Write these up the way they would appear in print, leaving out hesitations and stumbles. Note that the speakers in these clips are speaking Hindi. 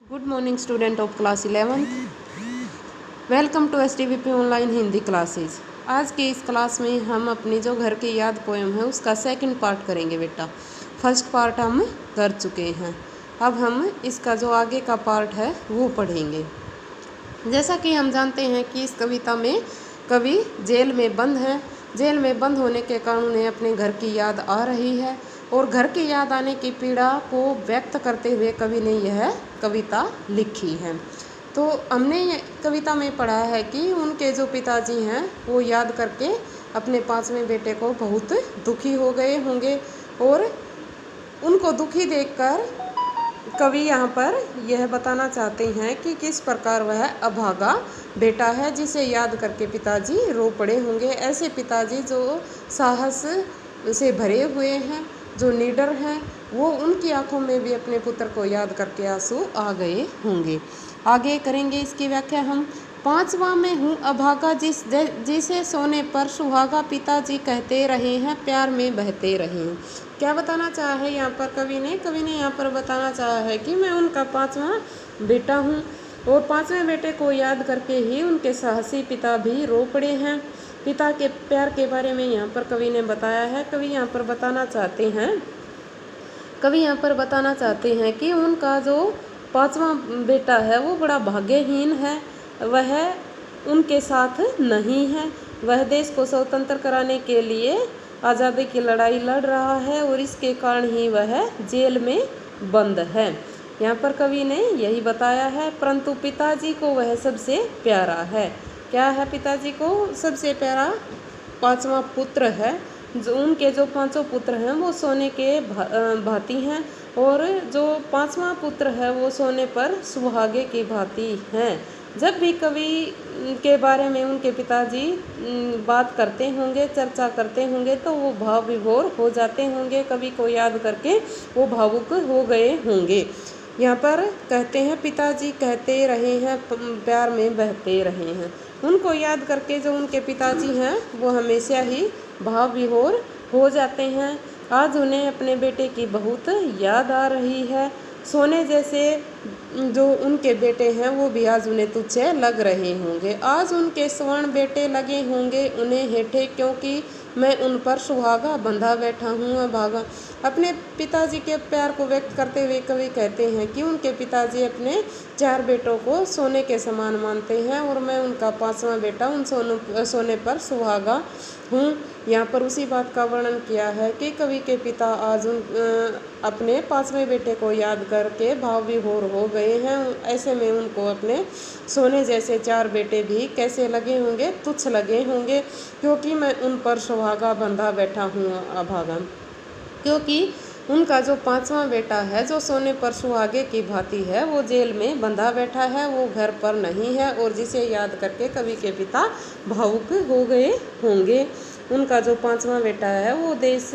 Good morning student of class 11th। Welcome to STVP online Hindi classes. आज की इस क्लास में हम अपनी जो घर की याद पोएम है उसका सेकंड पार्ट करेंगे बेटा। फर्स्ट पार्ट हम कर चुके हैं, अब हम इसका जो आगे का पार्ट है वो पढ़ेंगे। जैसा कि हम जानते हैं कि इस कविता में कवि जेल में बंद है। जेल में बंद होने के कारण उन्हें अपने घर की याद आ रही है और घर की याद आने की पीड़ा को व्यक्त करते हुए कवि ने यह कविता लिखी है। तो हमने कविता में पढ़ा है कि उनके जो पिताजी हैं वो याद करके अपने 5वें बेटे को बहुत दुखी हो गए होंगे और उनको दुखी देखकर कवि यहाँ पर यह बताना चाहते हैं कि किस प्रकार वह अभागा बेटा है जिसे याद करके पिताजी रो पड़े होंगे। ऐसे पिताजी जो साहस से भरे हुए हैं, जो निडर हैं, वो उनकी आंखों में भी अपने पुत्र को याद करके आंसू आ गए होंगे। आगे करेंगे इसकी व्याख्या हम। 5वां में हूँ अभागा जिसे सोने पर सुहागा, पिताजी कहते रहे हैं प्यार में बहते रहे हैं। क्या बताना चाहा है यहाँ पर कवि ने यहाँ पर बताना चाहा है कि मैं उनका 5वां बेटा हूँ और 5वें बेटे को याद करके ही उनके साहसी पिता भी रो पड़े हैं। पिता के प्यार के बारे में यहाँ पर कवि ने बताया है। कवि यहाँ पर बताना चाहते हैं कि उनका जो 5वां बेटा है वो बड़ा भाग्यहीन है। वह उनके साथ नहीं है। वह देश को स्वतंत्र कराने के लिए आज़ादी की लड़ाई लड़ रहा है और इसके कारण ही वह जेल में बंद है। यहाँ पर कवि ने यही बताया है। परंतु पिताजी को वह सबसे प्यारा है। क्या है पिताजी को सबसे प्यारा? 5वां पुत्र है। जो उनके जो 5 पुत्र हैं वो सोने के भांति हैं और जो 5वां पुत्र है वो सोने पर सुहागे की भांति हैं। जब भी कवि के बारे में उनके पिताजी बात करते होंगे, चर्चा करते होंगे तो वो भाव विभोर हो जाते होंगे। कवि को याद करके वो भावुक हो गए होंगे। यहाँ पर कहते हैं पिताजी कहते रहे हैं प्यार में बहते रहे हैं। उनको याद करके जो उनके पिताजी हैं वो हमेशा ही भाव विभोर हो जाते हैं। आज उन्हें अपने बेटे की बहुत याद आ रही है। सोने जैसे जो उनके बेटे हैं वो भी आज उन्हें तुच्छ लग रहे होंगे। आज उनके स्वर्ण बेटे लगे होंगे उन्हें हेठे, क्योंकि मैं उन पर सुहागा बंधा बैठा हूँ अभागा। अपने पिताजी के प्यार को व्यक्त करते हुए कवि कहते हैं कि उनके पिताजी अपने 4 बेटों को सोने के समान मानते हैं और मैं उनका 5वां बेटा उन सोने पर सुहागा हूँ। यहाँ पर उसी बात का वर्णन किया है कि कवि के पिता आज अपने 5वें बेटे को याद करके भाव विभोर हो गए हैं। ऐसे में उनको अपने सोने जैसे 4 बेटे भी कैसे लगे होंगे? तुच्छ लगे होंगे, क्योंकि मैं उन पर सुहागा बंधा बैठा हूँ अभागा। क्योंकि उनका जो 5वां बेटा है जो सोने पर सुहागे की भांति है वो जेल में बंधा बैठा है, वो घर पर नहीं है और जिसे याद करके कवि के पिता भावुक हो गए होंगे। उनका जो 5वां बेटा है वो देश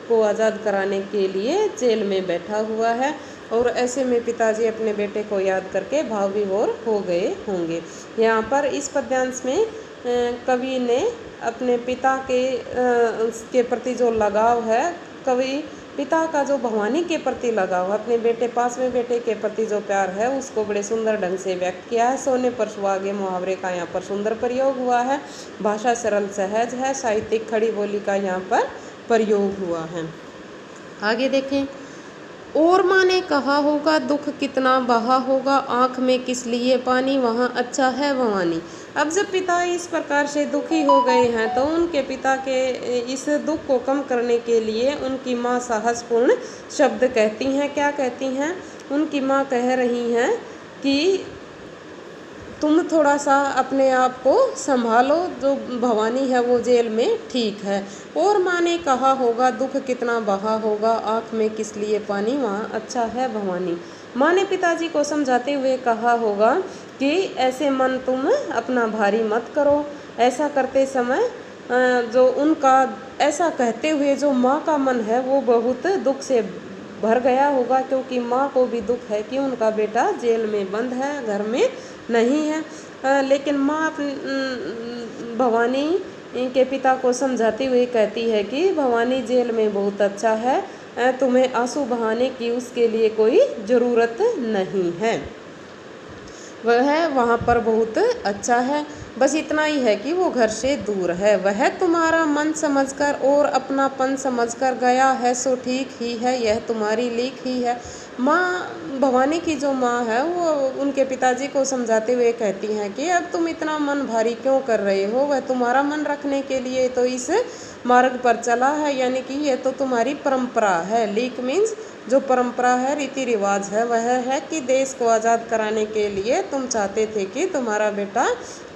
को आज़ाद कराने के लिए जेल में बैठा हुआ है और ऐसे में पिताजी अपने बेटे को याद करके भाव विभोर हो गए होंगे। यहाँ पर इस पद्यांश में कवि ने अपने पिता के प्रति जो लगाव है, कवि पिता का जो भवानी के प्रति लगाव, अपने बेटे 5वें बेटे के प्रति जो प्यार है उसको बड़े सुंदर ढंग से व्यक्त किया है। सोने पर सुहागे मुहावरे का यहाँ पर सुंदर प्रयोग हुआ है। भाषा सरल सहज है। साहित्यिक खड़ी बोली का यहाँ पर प्रयोग हुआ है। आगे देखें। और माँ ने कहा होगा दुख कितना बहा होगा, आँख में किस लिए पानी, वहाँ अच्छा है भवानी। अब जब पिता इस प्रकार से दुखी हो गए हैं तो उनके पिता के इस दुख को कम करने के लिए उनकी माँ साहसपूर्ण शब्द कहती हैं। क्या कहती हैं? उनकी माँ कह रही हैं कि तुम थोड़ा सा अपने आप को संभालो, जो भवानी है वो जेल में ठीक है। और माँ ने कहा होगा दुख कितना बहा होगा, आँख में किस लिए पानी, वहाँ अच्छा है भवानी। माँ ने पिताजी को समझाते हुए कहा होगा कि ऐसे मन तुम अपना भारी मत करो। ऐसा करते समय जो उनका ऐसा कहते हुए जो माँ का मन है वो बहुत दुख से भर गया होगा, क्योंकि माँ को भी दुख है कि उनका बेटा जेल में बंद है, घर में नहीं है। लेकिन माँ अपनी भवानी के पिता को समझाती हुई कहती है कि भवानी जेल में बहुत अच्छा है, तुम्हें आंसू बहाने की उसके लिए कोई ज़रूरत नहीं है। वह वहाँ पर बहुत अच्छा है। बस इतना ही है कि वो घर से दूर है। वह तुम्हारा मन समझकर और अपनापन समझकर गया है, सो ठीक ही है, यह तुम्हारी लीक ही है। माँ भवानी की जो माँ है वो उनके पिताजी को समझाते हुए कहती हैं कि अब तुम इतना मन भारी क्यों कर रहे हो, वह तुम्हारा मन रखने के लिए तो इस मार्ग पर चला है, यानी कि यह तो तुम्हारी परंपरा है। लीक मीन्स जो परंपरा है, रीति रिवाज है, वह है कि देश को आज़ाद कराने के लिए तुम चाहते थे कि तुम्हारा बेटा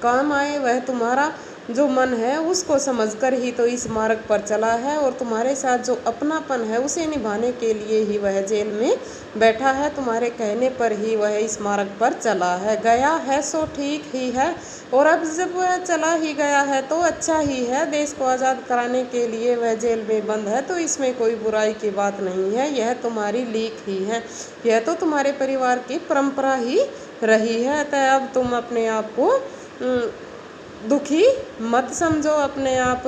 काम आए। वह तुम्हारा जो मन है उसको समझकर ही तो इस मार्ग पर चला है, और तुम्हारे साथ जो अपनापन है उसे निभाने के लिए ही वह जेल में बैठा है। तुम्हारे कहने पर ही वह इस मार्ग पर चला है। गया है सो ठीक ही है, और अब जब वह चला ही गया है तो अच्छा ही है। देश को आज़ाद कराने के लिए वह जेल में बंद है तो इसमें कोई बुराई की बात नहीं है। यह तुम्हारी लीक ही है, यह तो तुम्हारे परिवार की परंपरा ही रही है। अतः अब तुम अपने आप को दुखी मत समझो, अपने आप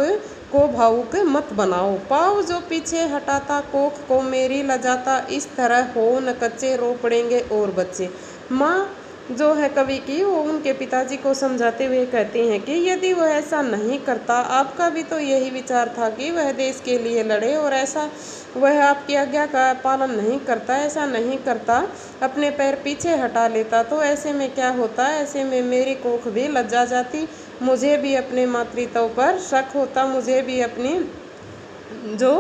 को भावुक मत बनाओ। पाँव जो पीछे हटाता कोख को मेरी लजाता, इस तरह हो न कच्चे रो पड़ेंगे और बच्चे। माँ जो है कवि की, वो उनके पिताजी को समझाते हुए कहती हैं कि यदि वह ऐसा नहीं करता, आपका भी तो यही विचार था कि वह देश के लिए लड़े, और ऐसा वह आपकी आज्ञा का पालन नहीं करता, ऐसा नहीं करता, अपने पैर पीछे हटा लेता, तो ऐसे में क्या होता, ऐसे में मेरी कोख भी लज्जा जाती, मुझे भी अपने मातृत्व पर शक होता, मुझे भी अपनी जो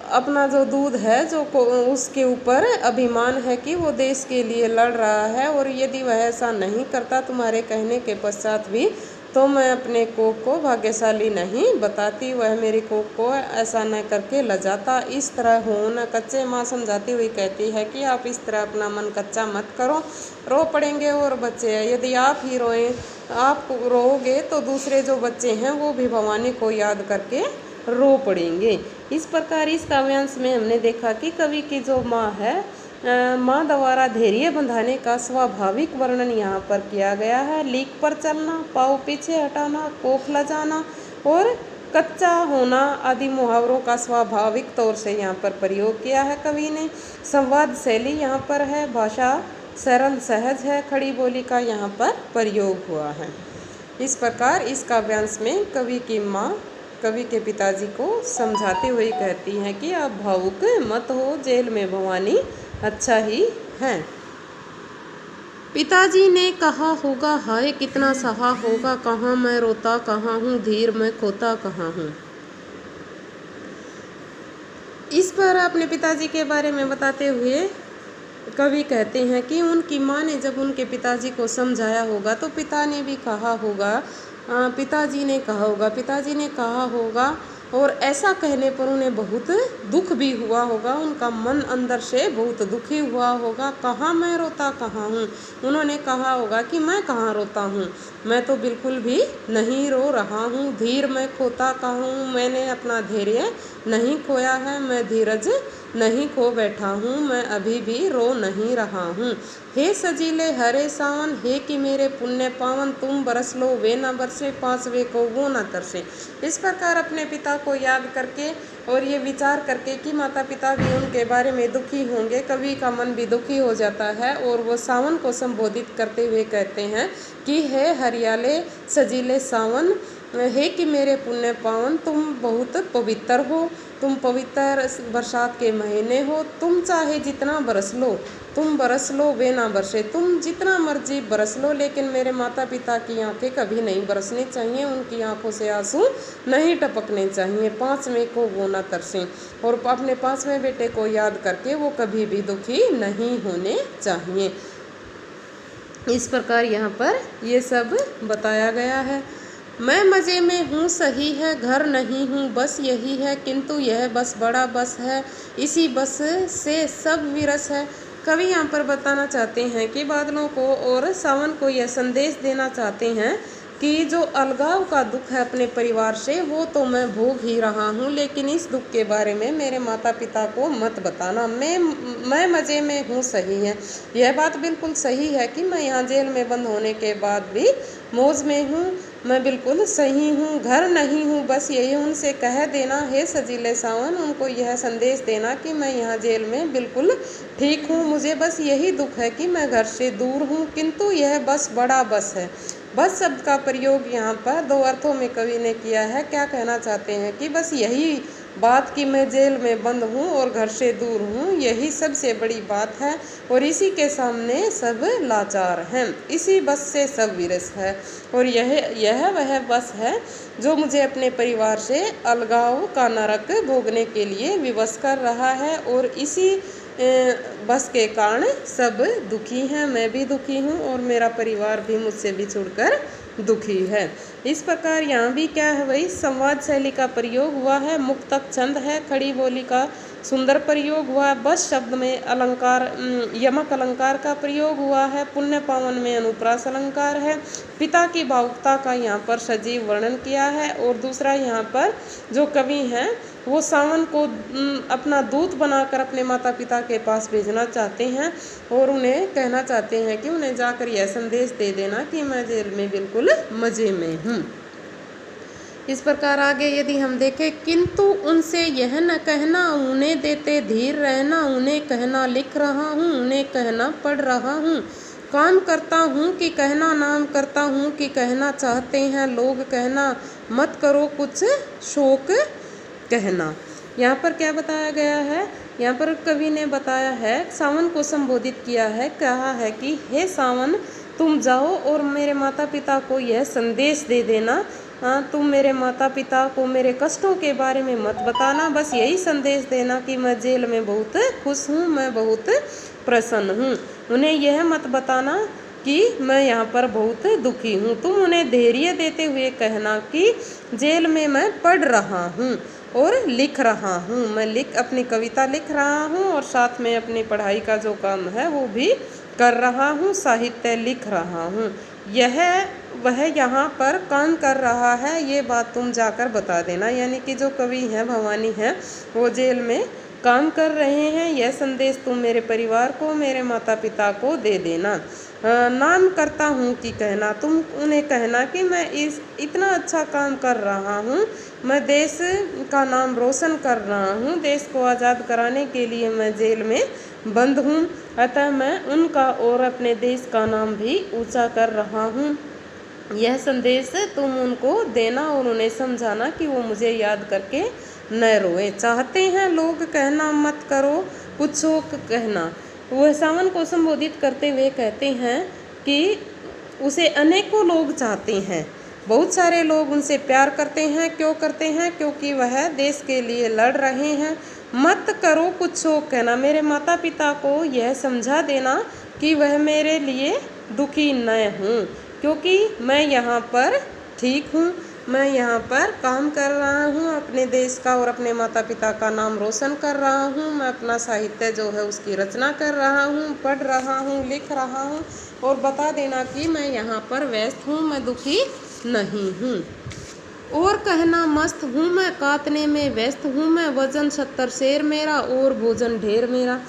अपना जो दूध है जो उसके ऊपर अभिमान है कि वो देश के लिए लड़ रहा है, और यदि वह ऐसा नहीं करता तुम्हारे कहने के पश्चात भी, तो मैं अपने कोख को भाग्यशाली नहीं बताती, वह मेरी कोख को ऐसा न करके लजाता। इस तरह हो न कच्चे। माँ समझाती हुई कहती है कि आप इस तरह अपना मन कच्चा मत करो, रो पड़ेंगे और बच्चे। यदि आप ही रोएं, आप रोओगे तो दूसरे जो बच्चे हैं वो भी भवानी को याद करके रो पड़ेंगे। इस प्रकार इस काव्यांश में हमने देखा कि कवि की जो माँ है, माँ द्वारा धैर्य बंधाने का स्वाभाविक वर्णन यहाँ पर किया गया है। लीक पर चलना, पाँव पीछे हटाना, कोख लजाना और कच्चा होना आदि मुहावरों का स्वाभाविक तौर से यहाँ पर प्रयोग किया है कवि ने। संवाद शैली यहाँ पर है, भाषा सरल सहज है, खड़ी बोली का यहाँ पर प्रयोग हुआ है। इस प्रकार इस काव्यांश में कवि की माँ कवि के पिताजी को समझाते हुए कहती हैं कि आप भावुक मत हो, जेल में भवानी अच्छा ही है। पिताजी ने कहा होगा, हाय कितना सहा होगा, कहाँ मैं रोता कहाँ हूँ, धीर मैं खोता कहाँ हूँ। इस पर अपने पिताजी के बारे में बताते हुए कवि कहते हैं कि उनकी माँ ने जब उनके पिताजी को समझाया होगा तो पिताजी ने कहा होगा, और ऐसा कहने पर उन्हें बहुत दुख भी हुआ होगा, उनका मन अंदर से बहुत दुखी हुआ होगा। कहाँ मैं रोता कहाँ हूँ, उन्होंने कहा होगा कि मैं कहाँ रोता हूँ, मैं तो बिल्कुल भी नहीं रो रहा हूँ। धीर मैं खोता कहाँ हूँ, मैंने अपना धैर्य नहीं खोया है, मैं धीरज नहीं खो बैठा हूँ, मैं अभी भी रो नहीं रहा हूँ। हे सजीले हरे सावन, हे कि मेरे पुण्य पावन, तुम बरस लो वे न बरसे, पांचवे को वो न तरसे। इस प्रकार अपने पिता को याद करके और ये विचार करके कि माता पिता भी उनके बारे में दुखी होंगे, कवि का मन भी दुखी हो जाता है, और वो सावन को संबोधित करते हुए कहते हैं कि हे हरियाले सजीले सावन, हे कि मेरे पुण्य पावन, तुम बहुत पवित्र हो, तुम पवित्र बरसात के महीने हो, तुम चाहे जितना बरस लो, तुम बरस लो वे ना बरसे, तुम जितना मर्जी बरस लो, लेकिन मेरे माता पिता की आंखें कभी नहीं बरसनी चाहिए, उनकी आंखों से आंसू नहीं टपकने चाहिए, पांचवें को वो ना तरसें, और अपने पांचवें बेटे को याद करके वो कभी भी दुखी नहीं होने चाहिए। इस प्रकार यहाँ पर ये सब बताया गया है। मैं मज़े में हूँ सही है, घर नहीं हूँ बस यही है, किंतु यह बस बड़ा बस है, इसी बस से सब विरस है। कवि यहाँ पर बताना चाहते हैं कि बादलों को और सावन को यह संदेश देना चाहते हैं कि जो अलगाव का दुख है अपने परिवार से वो तो मैं भोग ही रहा हूँ, लेकिन इस दुख के बारे में मेरे माता पिता को मत बताना। मैं मज़े में हूँ, सही है, यह बात बिल्कुल सही है कि मैं यहाँ जेल में बंद होने के बाद भी मौज में हूँ, मैं बिल्कुल सही हूँ, घर नहीं हूँ। बस यही उनसे कह देना, हे सजीले सावन, उनको यह संदेश देना कि मैं यहाँ जेल में बिल्कुल ठीक हूँ। मुझे बस यही दुख है कि मैं घर से दूर हूँ, किंतु यह बस बड़ा बस है। बस शब्द का प्रयोग यहाँ पर दो अर्थों में कवि ने किया है। क्या कहना चाहते हैं कि बस यही बात कि मैं जेल में बंद हूँ और घर से दूर हूँ, यही सबसे बड़ी बात है, और इसी के सामने सब लाचार हैं, इसी बस से सब विरस है, और यह वह बस है जो मुझे अपने परिवार से अलगाव का नरक भोगने के लिए विवश कर रहा है, और इसी बस के कारण सब दुखी हैं। मैं भी दुखी हूँ और मेरा परिवार भी मुझसे बिछुड़कर दुखी है। इस प्रकार यहाँ भी क्या है, वही संवाद शैली का प्रयोग हुआ है, मुक्तक छंद है, खड़ी बोली का सुंदर प्रयोग हुआ है, बस शब्द में अलंकार यमक अलंकार का प्रयोग हुआ है, पुण्य पावन में अनुप्रास अलंकार है, पिता की भावुकता का यहाँ पर सजीव वर्णन किया है, और दूसरा यहाँ पर जो कवि हैं वो सावन को अपना दूत बनाकर अपने माता पिता के पास भेजना चाहते हैं, और उन्हें कहना चाहते हैं कि उन्हें जाकर यह संदेश दे देना कि मैं जेल में बिल्कुल मज़े में हूँ। इस प्रकार आगे यदि हम देखें, किंतु उनसे यह न कहना, उन्हें देते धीर रहना, उन्हें कहना लिख रहा हूँ, उन्हें कहना पढ़ रहा हूँ, काम करता हूँ कि कहना, नाम करता हूँ कि कहना चाहते हैं लोग, कहना मत करो कुछ शोक कहना। यहाँ पर क्या बताया गया है, यहाँ पर कवि ने बताया है, सावन को संबोधित किया है, कहा है कि हे सावन, तुम जाओ और मेरे माता पिता को यह संदेश दे देना, तुम मेरे माता पिता को मेरे कष्टों के बारे में मत बताना, बस यही संदेश देना कि मैं जेल में बहुत खुश हूँ, मैं बहुत प्रसन्न हूँ। उन्हें यह मत बताना कि मैं यहाँ पर बहुत दुखी हूँ। तुम उन्हें धैर्य देते हुए कहना कि जेल में मैं पढ़ रहा हूँ और लिख रहा हूँ, मैं अपनी कविता लिख रहा हूँ और साथ में अपनी पढ़ाई का जो काम है वो भी कर रहा हूँ, साहित्य लिख रहा हूँ। वह यहाँ पर काम कर रहा है, ये बात तुम जाकर बता देना। यानी कि जो कवि हैं, भवानी हैं, वो जेल में काम कर रहे हैं, यह संदेश तुम मेरे परिवार को, मेरे माता पिता को दे देना। नाम करता हूँ कि कहना, तुम उन्हें कहना कि मैं इतना अच्छा काम कर रहा हूँ, मैं देश का नाम रोशन कर रहा हूँ, देश को आज़ाद कराने के लिए मैं जेल में बंद हूँ, अतः मैं उनका और अपने देश का नाम भी ऊंचा कर रहा हूँ। यह संदेश तुम उनको देना और उन्हें समझाना कि वो मुझे याद करके न रोए। चाहते हैं लोग, कहना मत करो कुछ शोक कहना। वह सावन को संबोधित करते हुए कहते हैं कि उसे अनेकों लोग चाहते हैं, बहुत सारे लोग उनसे प्यार करते हैं। क्यों करते हैं? क्योंकि वह देश के लिए लड़ रहे हैं। मत करो कुछ शोक कहना, मेरे माता पिता को यह समझा देना कि वह मेरे लिए दुखी न हों, क्योंकि मैं यहाँ पर ठीक हूँ, मैं यहाँ पर काम कर रहा हूँ, अपने देश का और अपने माता पिता का नाम रोशन कर रहा हूँ, मैं अपना साहित्य जो है उसकी रचना कर रहा हूँ, पढ़ रहा हूँ, लिख रहा हूँ, और बता देना कि मैं यहाँ पर व्यस्त हूँ, मैं दुखी नहीं हूँ। और कहना मस्त हूँ मैं, काटने में व्यस्त हूँ मैं, वजन 70 शेर मेरा और भोजन ढेर मेरा।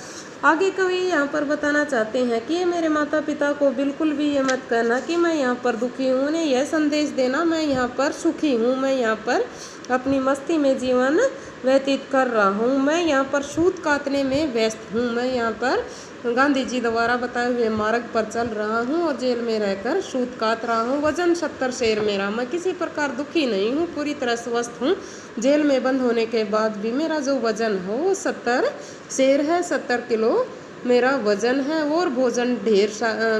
आगे कवि यहाँ पर बताना चाहते हैं कि मेरे माता पिता को बिल्कुल भी ये मत कहना कि मैं यहाँ पर दुखी हूँ, उन्हें यह संदेश देना मैं यहाँ पर सुखी हूँ, मैं यहाँ पर अपनी मस्ती में जीवन व्यतीत कर रहा हूँ, मैं यहाँ पर सूत काटने में व्यस्त हूँ, मैं यहाँ पर गांधी जी द्वारा बताए हुए मार्ग पर चल रहा हूँ और जेल में रहकर सूत काट रहा हूँ। वजन 70 शेर मेरा, मैं किसी प्रकार दुखी नहीं हूँ, पूरी तरह स्वस्थ हूँ। जेल में बंद होने के बाद भी मेरा जो वजन हो वो 70 शेर है, 70 किलो मेरा वजन है, और भोजन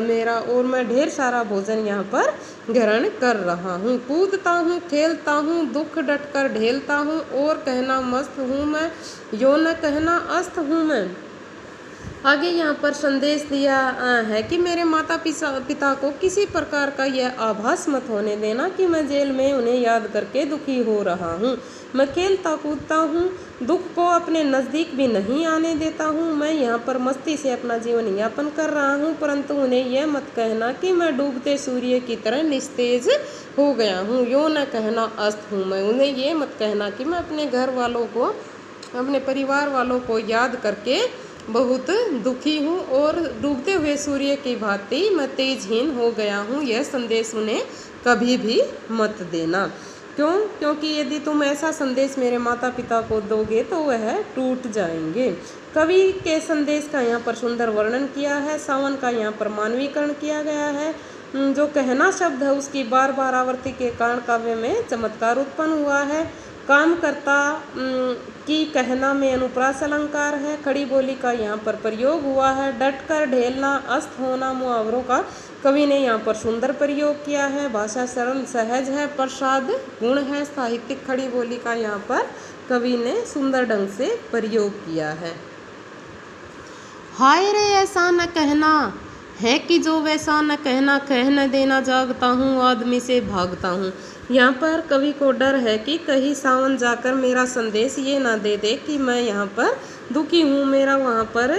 मेरा, और मैं ढेर सारा भोजन यहाँ पर ग्रहण कर रहा हूँ। कूदता हूँ, खेलता हूँ, दुख डट कर ढेलता हूँ, और कहना मस्त हूँ मैं, यो न कहना अस्त हूँ मैं। आगे यहाँ पर संदेश दिया है कि मेरे माता पिता को किसी प्रकार का यह आभास मत होने देना कि मैं जेल में उन्हें याद करके दुखी हो रहा हूँ। मैं खेलता कूदता हूँ, दुख को अपने नज़दीक भी नहीं आने देता हूँ। मैं यहाँ पर मस्ती से अपना जीवन यापन कर रहा हूँ, परंतु उन्हें यह मत कहना कि मैं डूबते सूर्य की तरह निस्तेज हो गया हूँ। यो न कहना अस्त हूँ मैं। उन्हें ये मत कहना कि मैं अपने घर वालों को, अपने परिवार वालों को याद करके बहुत दुखी हूँ और डूबते हुए सूर्य की भांति मैं तेजहीन हो गया हूँ। यह संदेश उन्हें कभी भी मत देना। क्यों? क्योंकि यदि तुम ऐसा संदेश मेरे माता पिता को दोगे तो वह टूट जाएंगे। कवि के संदेश का यहाँ पर सुंदर वर्णन किया है। सावन का यहाँ पर मानवीकरण किया गया है। जो कहना शब्द है उसकी बार बार आवृत्ति के कारण काव्य में चमत्कार उत्पन्न हुआ है। कामकर्ता की कहना में अनुप्रास अलंकार है। खड़ी बोली का यहाँ पर प्रयोग हुआ है। डट कर, ढेलना, अस्त होना मुहावरों का कवि ने यहाँ पर सुंदर प्रयोग किया है। भाषा सरल सहज है, प्रसाद गुण है। साहित्यिक खड़ी बोली का यहाँ पर कवि ने सुंदर ढंग से प्रयोग किया है। हाय रे ऐसा न कहना है कि जो वैसा न कहना, कह न देना जागता हूँ, आदमी से भागता हूँ। यहाँ पर कवि को डर है कि कहीं सावन जाकर मेरा संदेश ये ना दे दे कि मैं यहाँ पर दुखी हूँ, मेरा वहाँ पर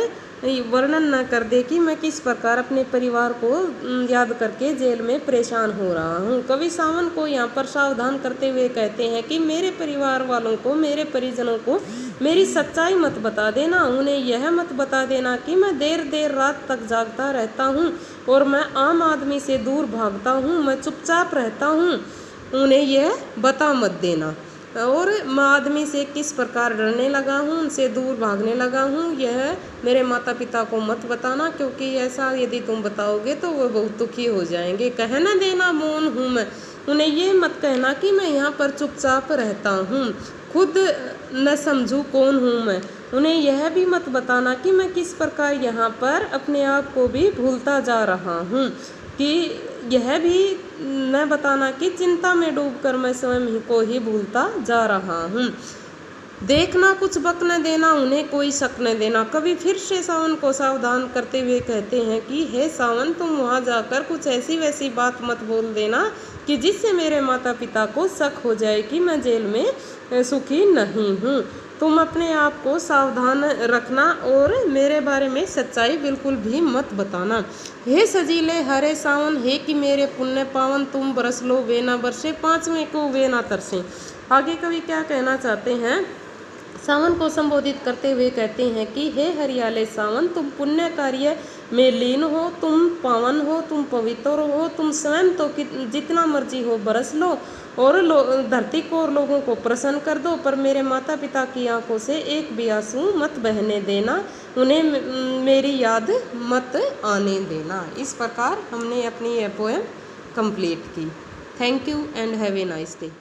वर्णन न कर दे कि मैं किस प्रकार अपने परिवार को याद करके जेल में परेशान हो रहा हूँ। कवि सावन को यहाँ पर सावधान करते हुए कहते हैं कि मेरे परिवार वालों को, मेरे परिजनों को मेरी सच्चाई मत बता देना। उन्हें यह मत बता देना कि मैं देर देर रात तक जागता रहता हूँ और मैं आम आदमी से दूर भागता हूँ, मैं चुपचाप रहता हूँ। उन्हें यह बता मत देना। और मैं आदमी से किस प्रकार डरने लगा हूँ, उनसे दूर भागने लगा हूँ, यह मेरे माता पिता को मत बताना, क्योंकि ऐसा यदि तुम बताओगे तो वो बहुत दुखी हो जाएंगे। कह न देना मौन हूँ मैं। उन्हें ये मत कहना कि मैं यहाँ पर चुपचाप रहता हूँ, खुद न समझूँ कौन हूँ मैं। उन्हें यह भी मत बताना कि मैं किस प्रकार यहाँ पर अपने आप को भी भूलता जा रहा हूँ, कि यह भी न बताना कि चिंता में डूबकर मैं स्वयं को ही भूलता जा रहा हूँ। देखना कुछ बक न देना, उन्हें कोई शक न देना। कवि फिर से सावन को सावधान करते हुए कहते हैं कि हे सावन, तुम वहाँ जाकर कुछ ऐसी वैसी बात मत बोल देना कि जिससे मेरे माता पिता को शक हो जाए कि मैं जेल में सुखी नहीं हूँ। तुम अपने आप को सावधान रखना और मेरे बारे में सच्चाई बिल्कुल भी मत बताना। हे सजीले हरे सावन, हे कि मेरे पुण्य पावन, तुम बरस लो वे ना बरसे, पांचवें को वे ना तरसे। आगे कवि क्या कहना चाहते हैं? सावन को संबोधित करते हुए कहते हैं कि हे हरियाले सावन, तुम पुण्य कार्य में लीन हो, तुम पावन हो, तुम पवित्र हो, तुम स्वयं तो जितना मर्जी हो बरस लो और धरती को और लोगों को प्रसन्न कर दो, पर मेरे माता पिता की आंखों से एक भी आंसू मत बहने देना, उन्हें मेरी याद मत आने देना। इस प्रकार हमने अपनी यह पोएम कंप्लीट की। Thank you and have a nice day.